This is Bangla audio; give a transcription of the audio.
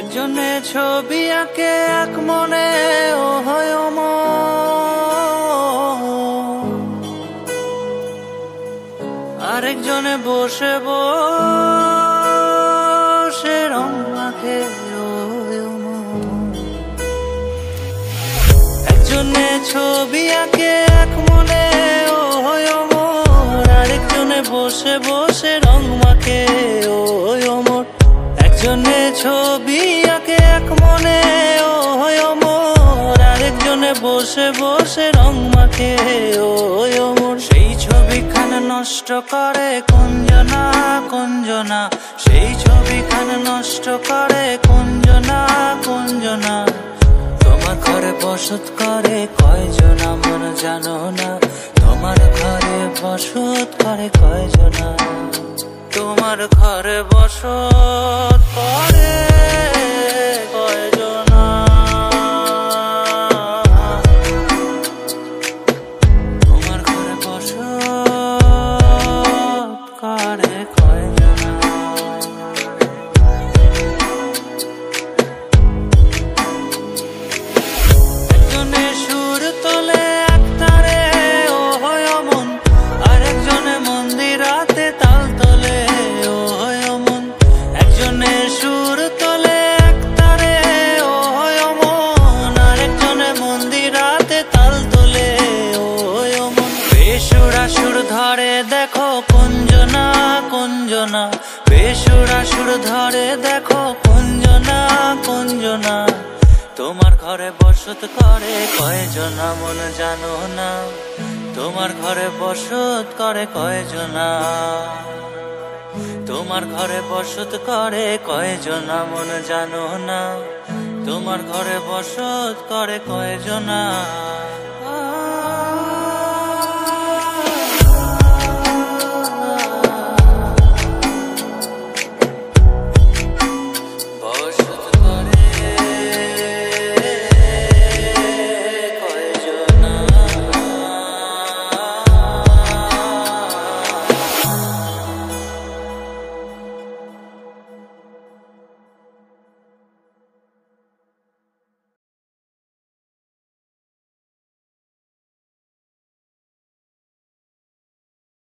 একজনে ছবি আঁকে এক মনে ও হয় আরেকজনে বসে বসে রং মাখে একজনে ছবি আঁকে এক মনে ও হয় আরেকজনে বসে বসে রং মাখে ও অমর। একজনে ছবি আঁকে এক মনে ও হয় আরেকজনে বসে বসে রং মাখে ও অমর। সেই ছবিখান নষ্ট করে কুঞ্জনা কুঞ্জনা, সেই ছবিখান নষ্ট করে কুঞ্জনা কুঞ্জনা। তোমার ঘরে বসত করে কয়জনা মন জানো না, তোমার ঘরে বসত করে কয়জনা, তোমার ঘরে বসত করে কয়জনা, তোমার ঘরে বসত করে কয়জনা। একজনে সুর তোলে এক তারে ও হয় মন, আরেকজনে মন্দিরাতে তাল তোলে ও হয় মন। একজনে সুর তোলে এক তারে ও হয় মন, আরেকজনে মন্দিরাতে তাল তোলে ও হয় মন। বেসুরা সুর ধরে দেখো কুঞ্জনা কুঞ্জনা, বেসুরা সুর ধরে দেখো কুঞ্জনা কুঞ্জনা। তোমার ঘরে বসত করে কয়জনা মন জানো না, তোমার ঘরে বসত করে কয়জনা, তোমার ঘরে বসত করে কয়জনা মন জানো না, তোমার ঘরে বসত করে কয়জনা।